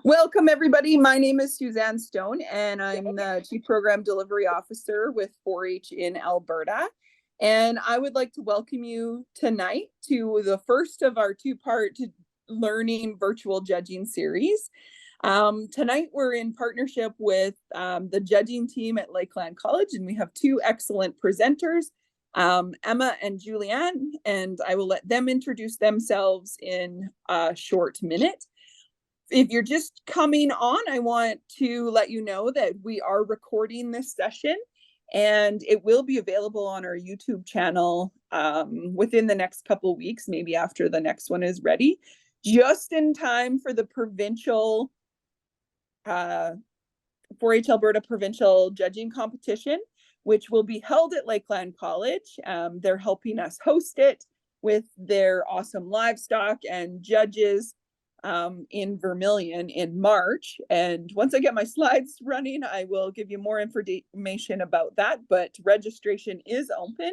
Welcome, everybody. My name is Suzanne Stone, and I'm the Chief Program Delivery Officer with 4-H in Alberta. And I would like to welcome you tonight to the first of our two-part learning virtual judging series. Tonight, we're in partnership with the judging team at Lakeland College, and we have two excellent presenters, Emma and Julianne, and I will let them introduce themselves in a short minute. If you're just coming on, I want to let you know that we are recording this session and it will be available on our YouTube channel within the next couple of weeks, maybe after the next one is ready, just in time for the provincial 4-H Alberta provincial judging competition, which will be held at Lakeland College. They're helping us host it with their awesome livestock and judges in Vermilion in March. And once I get my slides running, I will give you more information about that. But registration is open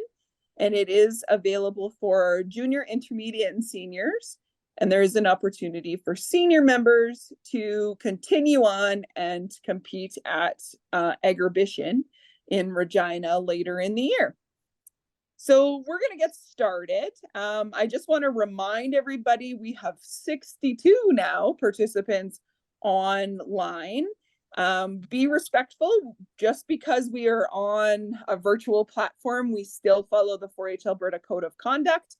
and it is available for junior, intermediate, and seniors. And there is an opportunity for senior members to continue on and compete at Agribition in Regina later in the year. So we're going to get started. I just want to remind everybody we have 62 now participants online. Be respectful. Just because we are on a virtual platform, we still follow the 4-H Alberta Code of Conduct.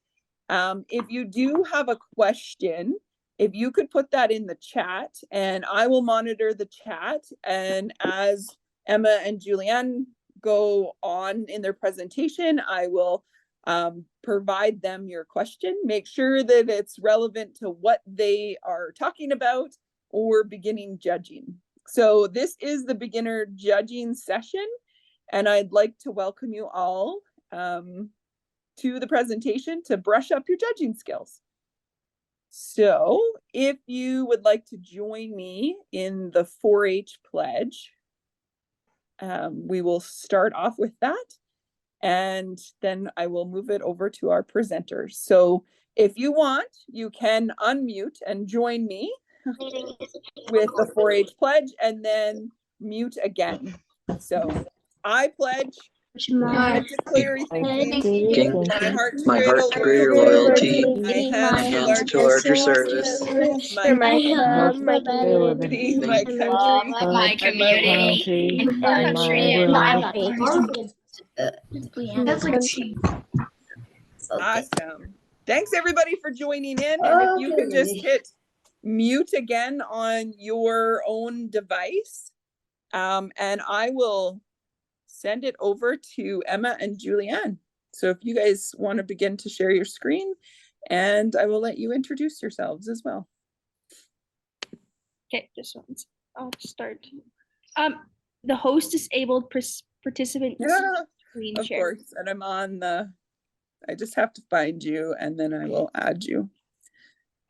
If you do have a question, if you could put that in the chat and I will monitor the chat. And as Emma and Julianne go on in their presentation, I will provide them your question. Make sure that it's relevant to what they are talking about or beginning judging. So this is the beginner judging session, and I'd like to welcome you all to the presentation to brush up your judging skills. So if you would like to join me in the 4-H pledge, we will start off with that, and then I will move it over to our presenters. So if you want, you can unmute and join me with the 4-H pledge and then mute again. So I pledge to declare my heart to greater loyalty, my hands to larger service, my community, my country, That's like a cheat. Awesome. Thanks everybody for joining in. And if you could just hit mute again on your own device, and I will send it over to Emma and Julianne. So if you guys want to begin to share your screen, and I will let you introduce yourselves as well. Okay, just once. I'll start. The host disabled participant screen of share. Course, and I'm on the, I just have to find you and then I will add you.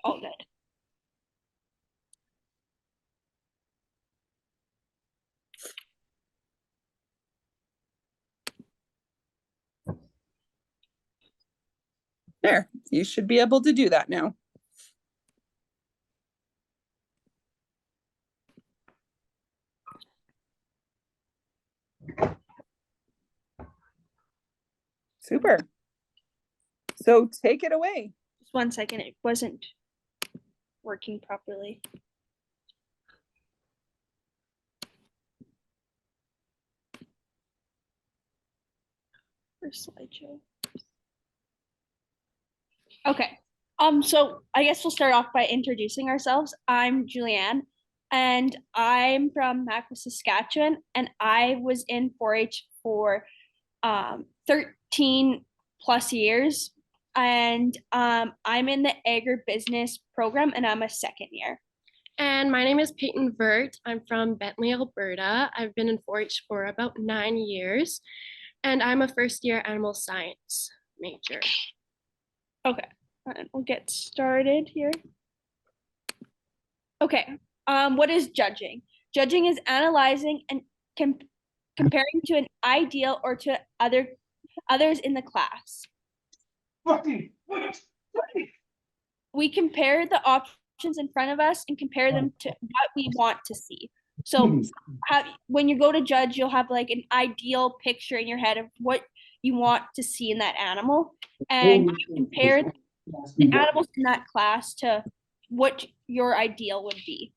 All good. There, you should be able to do that now. Super. So take it away. Just 1 second, it wasn't working properly. First slideshow. Okay. So I guess we'll start off by introducing ourselves. I'm Julianne, and I'm from Macklin, Saskatchewan, and I was in 4-H for 13 plus years, and I'm in the agribusiness program, and I'm a second year. And my name is Peyton Vert. I'm from Bentley, Alberta. I've been in 4-H for about 9 years, and I'm a first-year animal science major. Okay, and we'll get started here. Okay, what is judging? Judging is analyzing and comparing to an ideal or to others in the class. We compare the options options in front of us and compare them to what we want to see. So when you go to judge, you'll have like an ideal picture in your head of what you want to see in that animal, and you compare the animals in that class to what your ideal would be.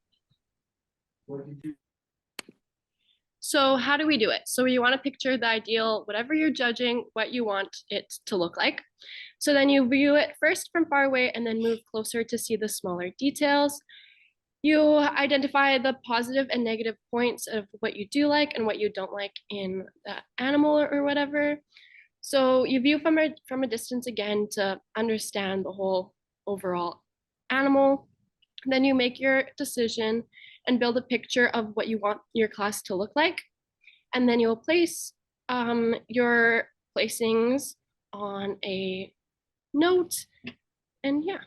So how do we do it? So you want to picture the ideal, whatever you're judging, what you want it to look like. So then you view it first from far away and then move closer to see the smaller details. You identify the positive and negative points of what you do like and what you don't like in the animal or whatever. So you view from a distance again to understand the whole overall animal. Then you make your decision and build a picture of what you want your class to look like. And then you'll place your placings on a note. And yeah.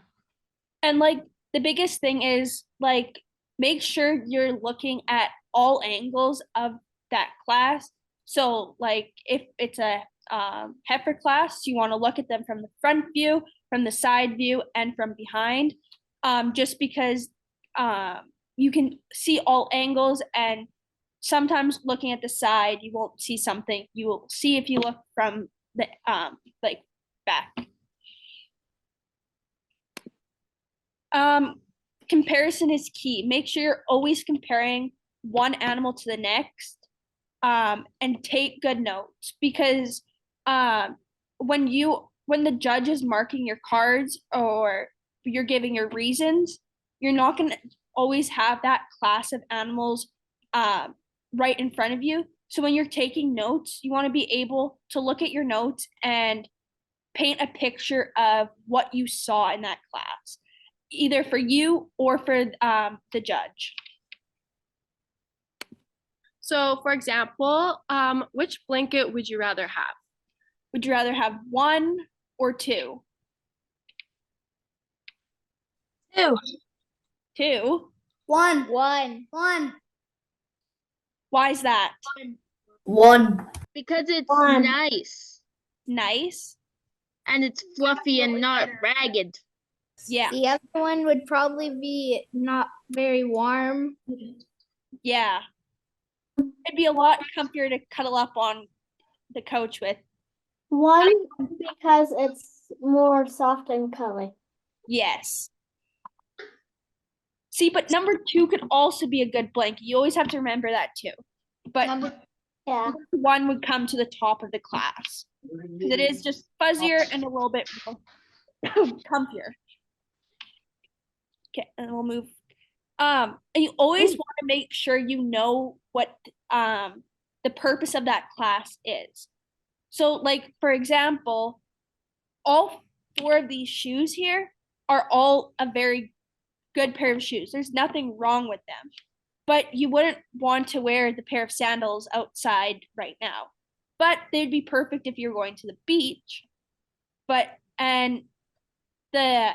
And like the biggest thing is like make sure you're looking at all angles of that class. So like if it's a heifer class, you want to look at them from the front view, from the side view, and from behind, just because you can see all angles, and sometimes looking at the side you won't see something you will see if you look from the like back. Comparison is key. Make sure you're always comparing one animal to the next, and take good notes, because when the judge is marking your cards or you're giving your reasons, you're not going to always have that class of animals right in front of you. So when you're taking notes, you want to be able to look at your notes and paint a picture of what you saw in that class, either for you or for the judge. So for example, which blanket would you rather have? Would you rather have 1 or 2? 2. 2? 1. Why is that? 1. Because it's One. nice Nice. and it's fluffy and not ragged. Yeah. The other one would probably be not very warm. Yeah. It'd be a lot comfier to cuddle up on the couch with. 1 because it's more soft in color. Yes. See, but number 2 could also be a good blanket. You always have to remember that too. But Yeah. 1 would come to the top of the class. It is just fuzzier and a little bit more comfier. Okay, and we'll move. And you always want to make sure you know what the purpose of that class is. So, like, for example, all 4 of these shoes here are all a very good pair of shoes. There's nothing wrong with them. But you wouldn't want to wear the pair of sandals outside right now. But they'd be perfect if you're going to the beach. And the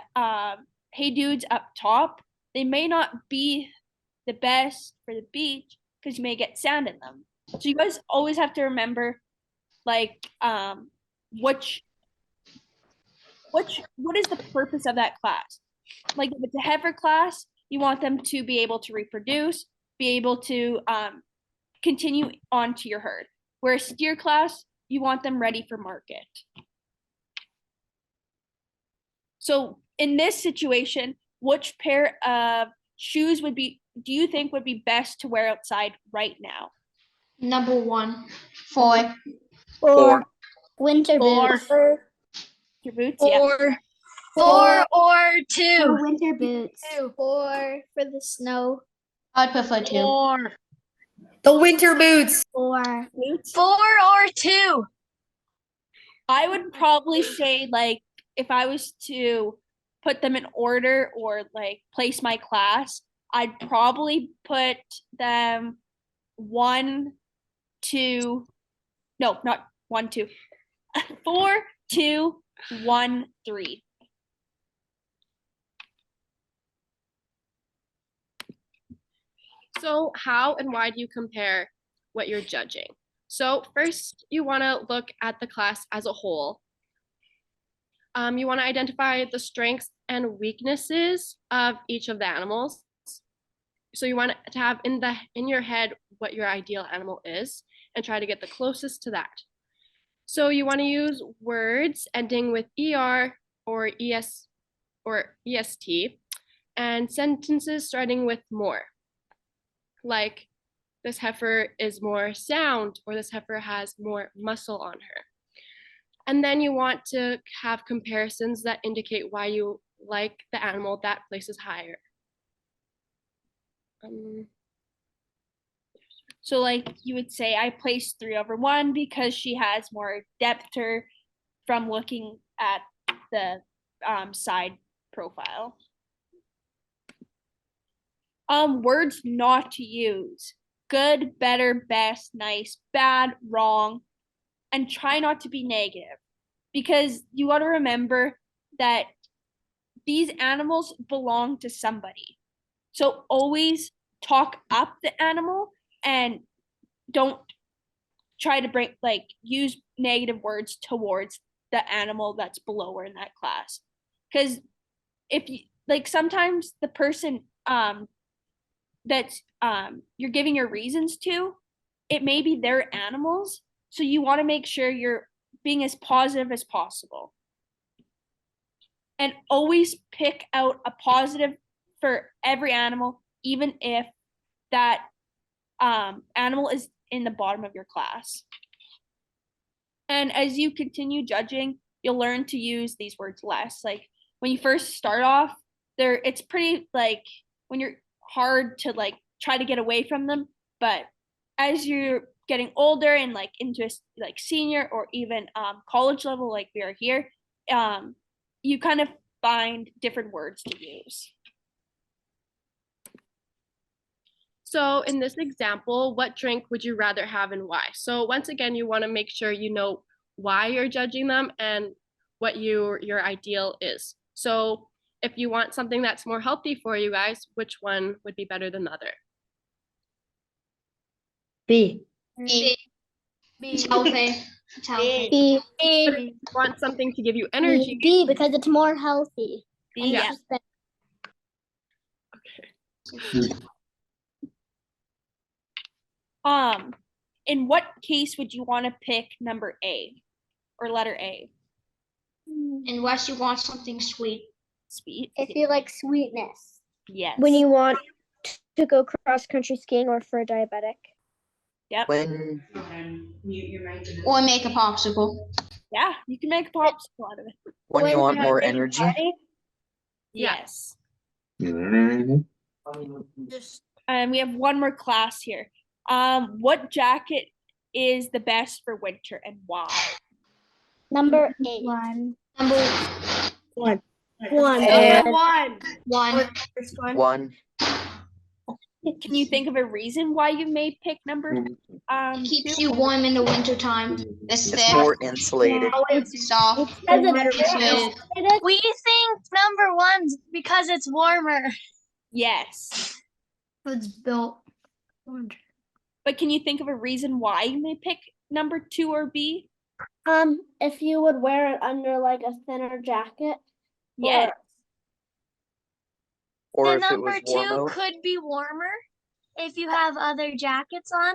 Hey Dudes up top, they may not be the best for the beach because you may get sand in them. So you guys always have to remember, like, what is the purpose of that class? Like if it's a heifer class, you want them to be able to reproduce, be able to continue on to your herd. Whereas steer class, you want them ready for market. So in this situation, which pair of shoes do you think would be best to wear outside right now? Number 1. 4. 4. Winter 4. boots. Your boots? Yeah. 4 or 2. Winter boots. 4 for the snow. I'd prefer 2. 4. The winter boots. 4. Boots? 4 or 2. I would probably say, like, if I was to put them in order or like place my class, I'd probably put them 1, 2, no, not 1, 2, 4, 2, 1, 3. So how and why do you compare what you're judging? So first, you want to look at the class as a whole. You want to identify the strengths and weaknesses of each of the animals. So you want to have in your head what your ideal animal is and try to get the closest to that. So you want to use words ending with ER or ES or EST and sentences starting with more. Like, this heifer is more sound, or this heifer has more muscle on her. And then you want to have comparisons that indicate why you like the animal that places higher. So like you would say, I placed 3/1 because she has more depth to her from looking at the side profile. Words not to use: good, better, best, nice, bad, wrong, and try not to be negative, because you got to remember that these animals belong to somebody. So always talk up the animal and don't try to use negative words towards the animal that's below her in that class. Because if you sometimes the person that's you're giving your reasons to, it may be their animals, so you want to make sure you're being as positive as possible, and always pick out a positive for every animal, even if that animal is in the bottom of your class. And as you continue judging, you'll learn to use these words less. Like when you first start off, it's pretty when you're hard to try to get away from them, but as you're getting older and into senior or even college level like we are here, you kind of find different words to use. So in this example, what drink would you rather have and why? So once again, you want to make sure you know why you're judging them and what your ideal is. So if you want something that's more healthy for you guys, which one would be better than the other? B. B. It's healthy. It's healthy. B. But if you want something to give you energy. B, because it's more healthy. B, yeah. Okay. In what case would you want to pick number A or letter A? Unless you want something sweet. Sweet. If you like sweetness. Yes. When you want to go cross-country skiing or for a diabetic. Yep. When Or make a popsicle. Yeah, you can make a popsicle out of it. when you want more energy. Yes. Mhm. And we have one more class here. What jacket is the best for winter and why? Number 8. Number One. One. Can you think of a reason why you may pick number keeps 2? you warm in the wintertime. It's It's thick. more insulated. It's soft. We think number 1's because it's warmer. Yes. It's built. But can you think of a reason why you may pick number 2 or B? If you would wear it under a thinner jacket. Yeah. Or The if it number was warm 2 out. could be warmer if you have other jackets on.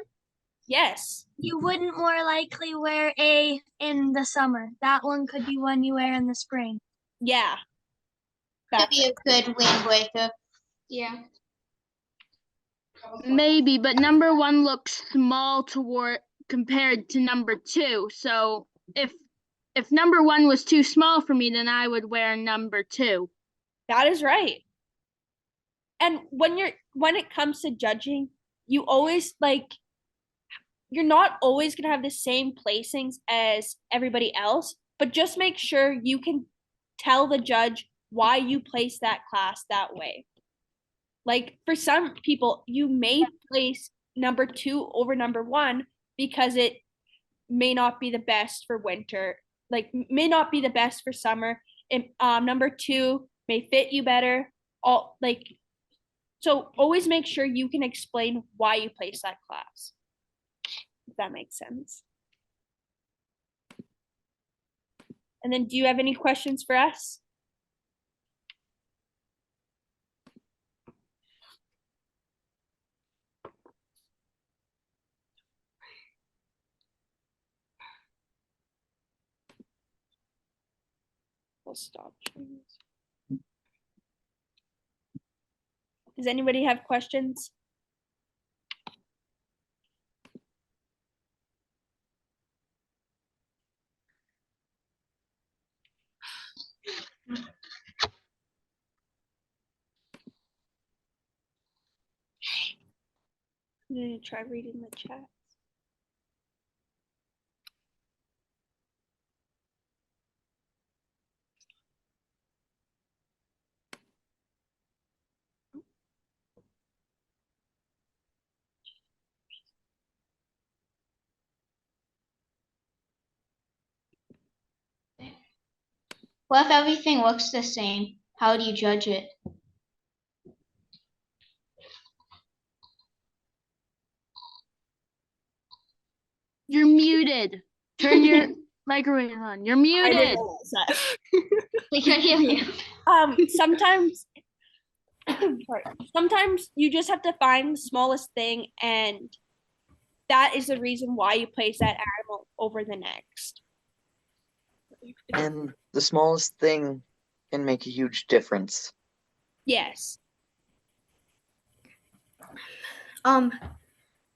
Yes. You wouldn't more likely wear A in the summer. That one could be one you wear in the spring. Yeah. Could be a good windbreaker. Yeah. Maybe, but number 1 looks small compared to number 2. So if number 1 was too small for me, then I would wear number 2. That is right. And when it comes to judging, you always you're not always gonna have the same placings as everybody else, but just make sure you can tell the judge why you place that class that way. Like for some people, you may place number 2 over number 1 because it may not be the best for winter, may not be the best for summer. And number 2 may fit you better. So always make sure you can explain why you place that class. If that makes sense. And then do you have any questions for us? I'll stop sharing this. Does anybody have questions? I'm gonna try reading the chat. What if everything looks the same? How do you judge it? You're muted. Turn your microphone on. You're I muted. didn't realize that. We can hear you. Sometimes sorry, sometimes you just have to find the smallest thing, and that is the reason why you place that animal over the next. And the smallest thing can make a huge difference. Yes.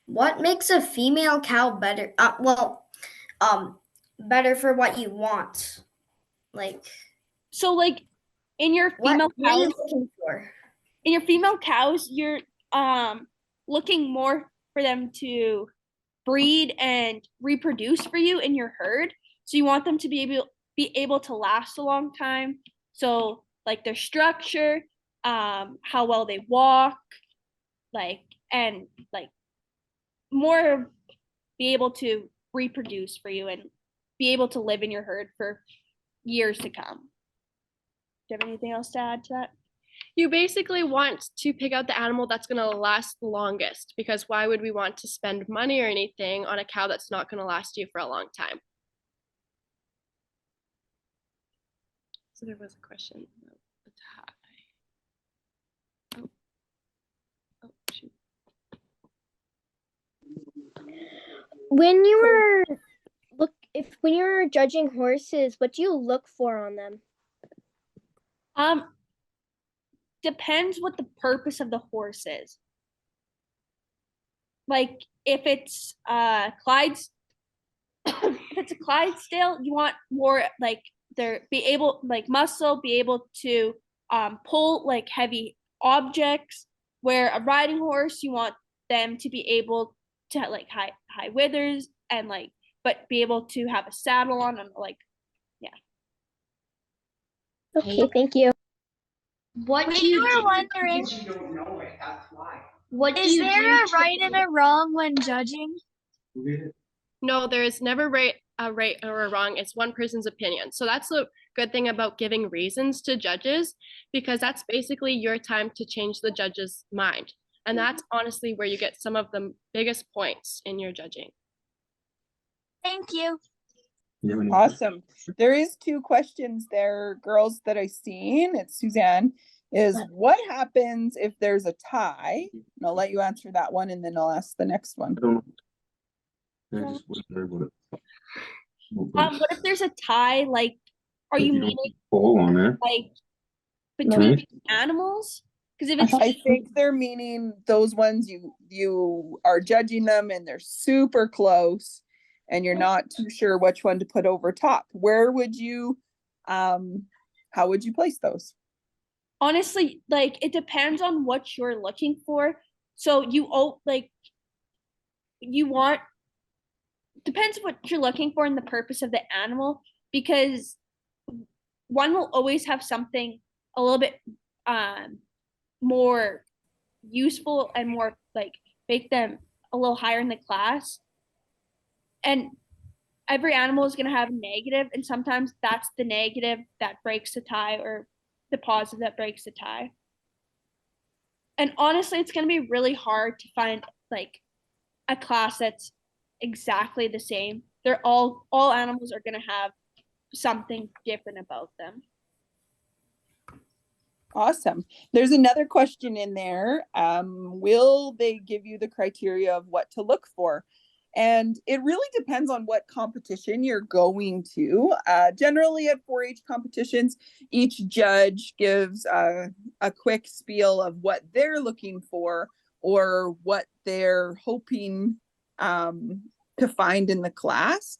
What makes a female cow better? Better for what you want. Like, So like in your female what are you cows, looking for? in your female cows, you're looking more for them to breed and reproduce for you in your herd. So you want them to be able to last a long time. So like their structure, how well they walk, and more be able to reproduce for you and be able to live in your herd for years to come. Do you have anything else to add to that? You basically want to pick out the animal that's going to last the longest, because why would we want to spend money or anything on a cow that's not going to last you for a long time? So there was a question about the tie. Oh, shoot. When you were when you were judging horses, what do you look for on them? Depends what the purpose of the horse is. Like if it's Clyde's if it's a Clydesdale, you want more like they're be able like muscle, be able to pull like heavy objects, where a riding horse you want them to be able to have like high withers and like but be able to have a saddle on and like yeah. Okay, thank you. What We do you were do? wondering, You don't know it, that's why. What do is you there do a right and a wrong when judging? No, there is never a right or a wrong. It's one person's opinion. So that's the good thing about giving reasons to judges, because that's basically your time to change the judge's mind. And that's honestly where you get some of the biggest points in your judging. Thank you. Awesome. There is 2 questions there, girls, that I seen. It's Suzanne. Is what happens if there's a tie? And I'll let you answer that one, and then I'll ask the next one. What if there's a tie? Like, are you meaning like between animals? Because if it's I think they're meaning those ones you are judging them and they're super close and you're not too sure which one to put over top. Where would you how would you place those? honestly, like it depends on what you're looking for. So you want depends what you're looking for and the purpose of the animal, because one will always have something a little bit more useful and more like make them a little higher in the class. And every animal is going to have negative, and sometimes that's the negative that breaks the tie or the positive that breaks the tie. And honestly, it's going to be really hard to find like a class that's exactly the same. They're all animals are going to have something different about them. Awesome. There's another question in there. Will they give you the criteria of what to look for? And it really depends on what competition you're going to. Generally at 4-H competitions, each judge gives a quick spiel of what they're looking for or what they're hoping to find in the class.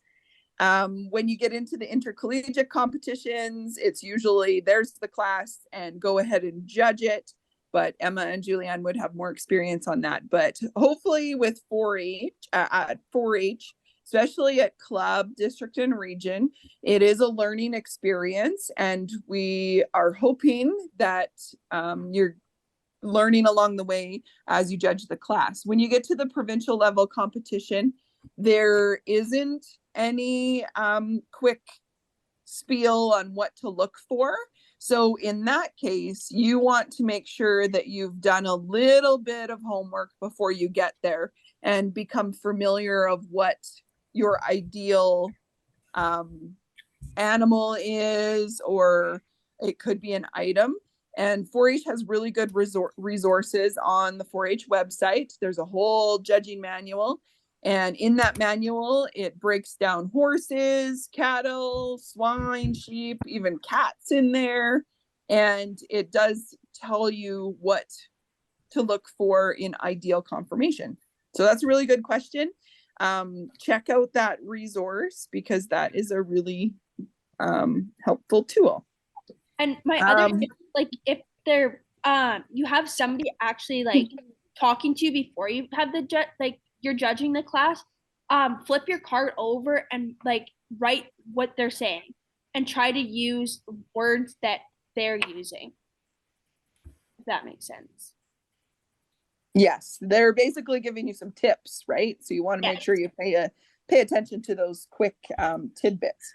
When you get into the intercollegiate competitions, it's usually there's the class and go ahead and judge it. But Emma and Julianne would have more experience on that. But hopefully with 4-H, at 4-H, especially at club, district, and region, it is a learning experience. And we are hoping that you're learning along the way as you judge the class. When you get to the provincial level competition, there isn't any quick spiel on what to look for. So in that case, you want to make sure that you've done a little bit of homework before you get there and become familiar of what your ideal animal is, or it could be an item. And 4-H has really good resources on the 4-H website. There's a whole judging manual. And in that manual, it breaks down horses, cattle, swine, sheep, even cats in there. And it does tell you what to look for in ideal conformation. So that's a really good question. Check out that resource because that is a really helpful tool. And my other tip, like if they're you have somebody actually like talking to you before you have the like you're judging the class, flip your card over and like write what they're saying and try to use words that they're using. If that makes sense. Yes, they're basically giving you some tips, right? So you want to make sure you pay attention to those quick tidbits.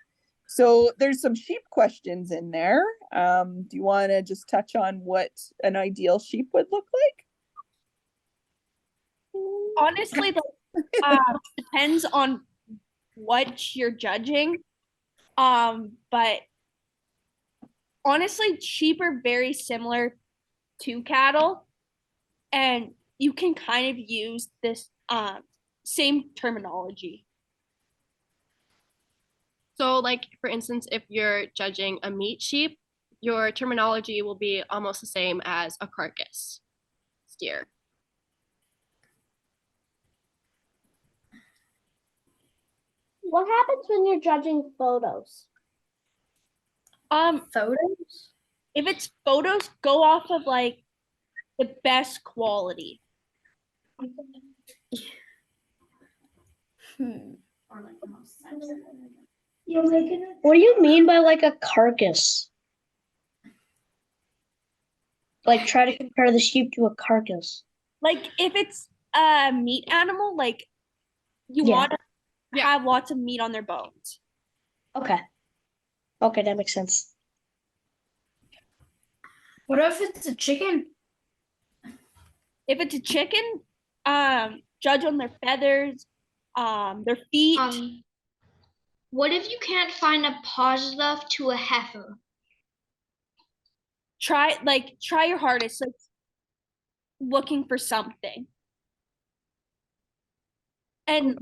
So there's some sheep questions in there. Do you want to just touch on what an ideal sheep would look like? Honestly, depends on what you're judging. But honestly, sheep are very similar to cattle, and you can kind of use this same terminology. So like, for instance, if you're judging a meat sheep, your terminology will be almost the same as a carcass steer. What happens when you're judging photos? Photos? If it's photos, go off of like the best quality. What do you mean by like a carcass? Like try to compare the sheep to a carcass. Like if it's a meat animal, like you want to have lots of meat on their bones. Okay. Okay, that makes sense. What if it's a chicken? If it's a chicken, judge on their feathers, their feet. What if you can't find a positive to a heifer? Try your hardest, like looking for something. And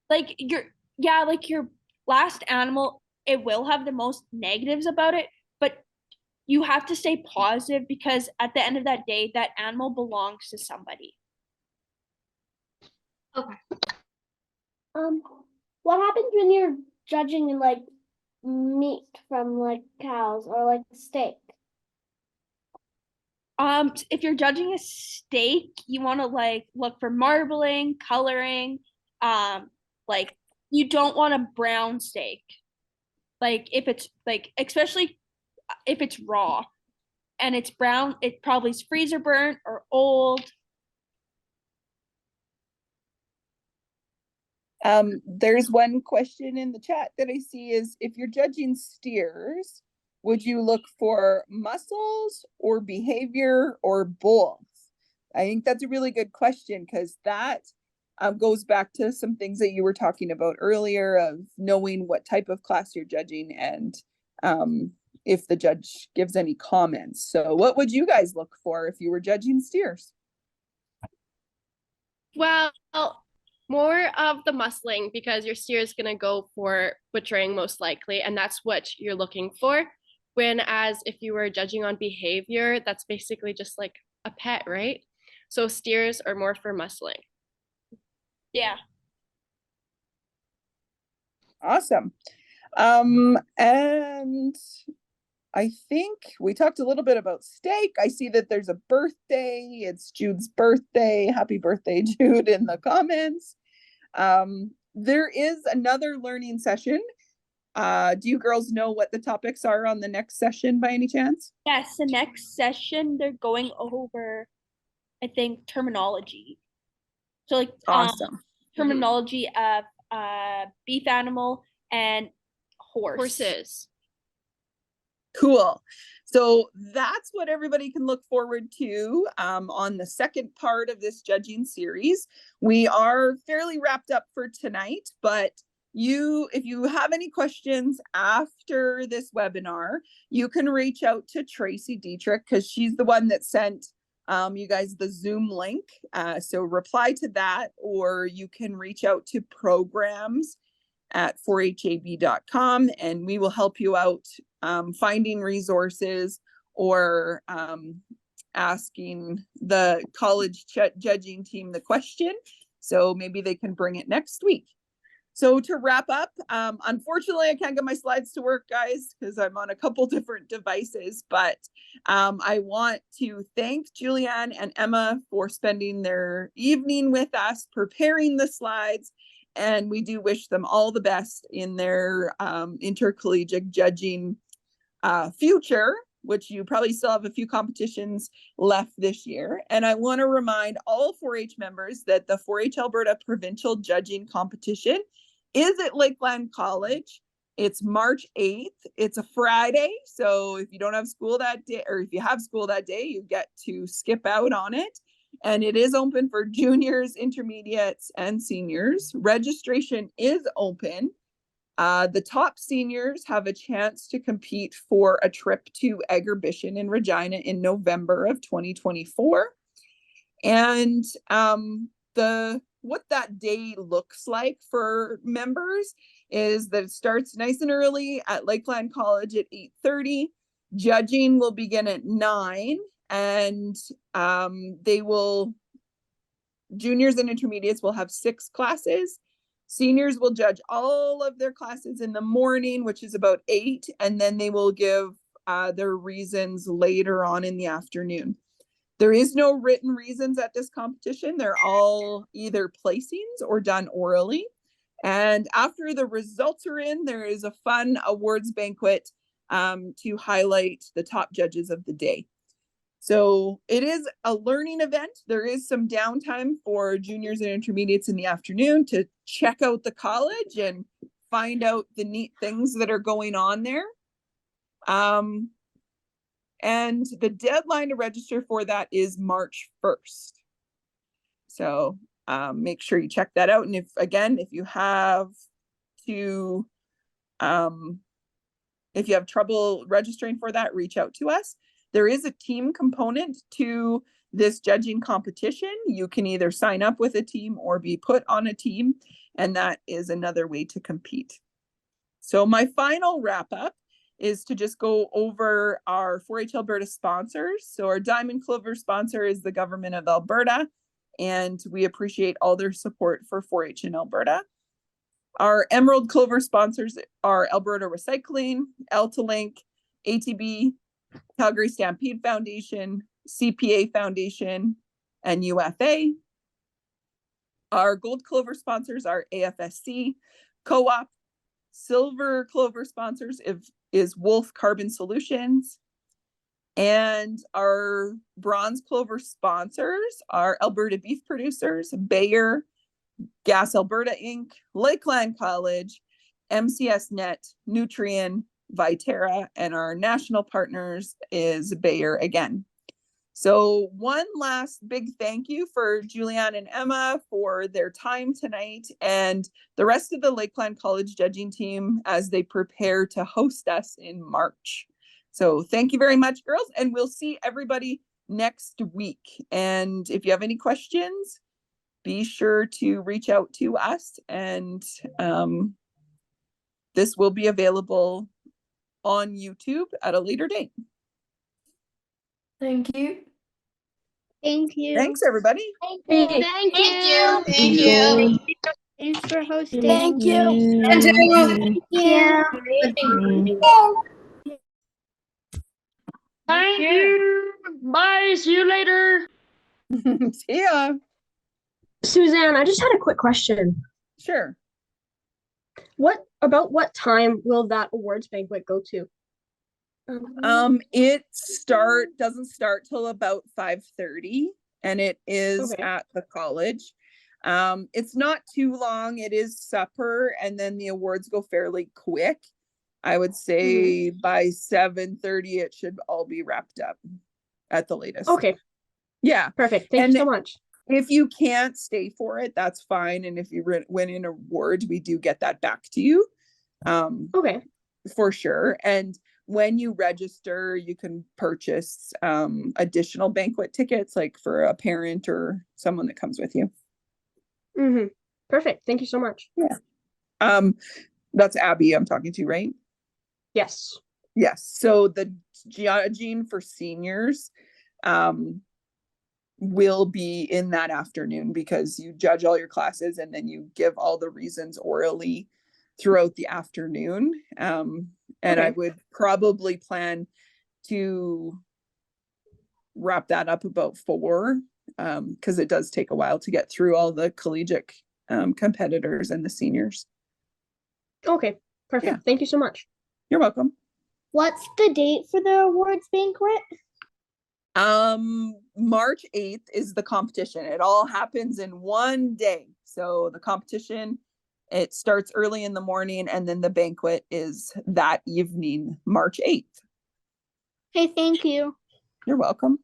like your last animal, it will have the most negatives about it, but you have to stay positive because at the end of that day, that animal belongs to somebody. Okay. What happens when you're judging like meat from like cows or like steak? If you're judging a steak, you want to like look for marbling, coloring. Like you don't want a brown steak. Like if it's like, especially if it's raw and it's brown, it probably is freezer burnt or old. There's one question in the chat that I see is, if you're judging steers, would you look for muscles or behavior or both? I think that's a really good question because that goes back to some things that you were talking about earlier of knowing what type of class you're judging and if the judge gives any comments. So what would you guys look for if you were judging steers? Well, More of the muscling, because your steer is going to go for butchering most likely, and that's what you're looking for. When as if you were judging on behavior, that's basically just like a pet, right? So steers are more for muscling. Yeah. Awesome. And I think we talked a little bit about steak. I see that there's a birthday. It's Jude's birthday. Happy birthday, Jude, in the comments. There is another learning session. Do you girls know what the topics are on the next session by any chance? Yes, the next session they're going over, I think, terminology. So like Awesome. terminology of beef animal and Horses. Cool. So that's what everybody can look forward to on the second part of this judging series. We are fairly wrapped up for tonight, but if you have any questions after this webinar, you can reach out to Tracy Dietrich because she's the one that sent you guys the Zoom link. So reply to that, or you can reach out to programs@4hab.com and we will help you out finding resources or asking the college judging team the question. So maybe they can bring it next week. So to wrap up, unfortunately, I can't get my slides to work, guys, because I'm on a couple different devices, but I want to thank Julianne and Emma for spending their evening with us, preparing the slides, and we do wish them all the best in their intercollegiate judging future, which you probably still have a few competitions left this year. And I want to remind all 4-H members that the 4-H Alberta Provincial Judging Competition is at Lakeland College. It's March 8th. It's a Friday. So if you don't have school that day, or if you have school that day, you get to skip out on it. And it is open for juniors, intermediates, and seniors. Registration is open. The top seniors have a chance to compete for a trip to Exhibition in Regina in November of 2024. And what that day looks like for members is that it starts nice and early at Lakeland College at 8:30. Judging will begin at 9, and juniors and intermediates will have 6 classes. Seniors will judge all of their classes in the morning, which is about 8, and then they will give their reasons later on in the afternoon. There is no written reasons at this competition. They're all either placings or done orally. And after the results are in, there is a fun awards banquet to highlight the top judges of the day. So it is a learning event. There is some downtime for juniors and intermediates in the afternoon to check out the college and find out the neat things that are going on there. And the deadline to register for that is March 1st. So make sure you check that out. And if you have trouble registering for that, reach out to us. There is a team component to this judging competition. You can either sign up with a team or be put on a team, and that is another way to compete. So my final wrap up is to just go over our 4-H Alberta sponsors. So our Diamond Clover sponsor is the Government of Alberta, and we appreciate all their support for 4-H in Alberta. Our Emerald Clover sponsors are Alberta Recycling, Altalink, ATB, Calgary Stampede Foundation, CPA Foundation, and UFA. Our Gold Clover sponsors are AFSC, Co-op. Silver Clover sponsors is Wolf Carbon Solutions. And our Bronze Clover sponsors are Alberta Beef Producers, Bayer, Gas Alberta Inc., Lakeland College, MCS Net, Nutrien, Viterra, and our national partners is Bayer again. So one last big thank you for Julianne and Emma for their time tonight, and the rest of the Lakeland College judging team as they prepare to host us in March. So thank you very much, girls, and we'll see everybody next week. And if you have any questions, be sure to reach out to us, and this will be available on YouTube at a later date. Thank you. Thank you. Thanks, everybody. Thank you. Thank you. Thanks for hosting. Thank you. Yeah. Thank you. Bye. See you later. See ya. Suzanne, I just had a quick question. Sure. What time will that awards banquet go to? It doesn't start till about 5:30, and it is Okay. at the college. It's not too long. It is supper, and then the awards go fairly quick. I would say by 7:30 it should all be wrapped up at the latest. Okay, Yeah. perfect. Thank you so much. If you can't stay for it, that's fine. And if you win an award, we do get that back to you. Okay. For sure. And when you register, you can purchase additional banquet tickets, like for a parent or someone that comes with you. Perfect. Thank you so much. Yeah. That's Abby I'm talking to, right? Yes. Yes. So the judging for seniors will be in that afternoon, because you judge all your classes and then you give all the reasons orally throughout the afternoon. And I would probably plan to wrap that up about 4, because it does take a while to get through all the collegiate competitors and the seniors. Okay, perfect. Yeah. Thank you so much. You're welcome. What's the date for the awards banquet? March 8th is the competition. It all happens in one day. So the competition, it starts early in the morning, and then the banquet is that evening, March 8th. Okay, thank you. You're welcome.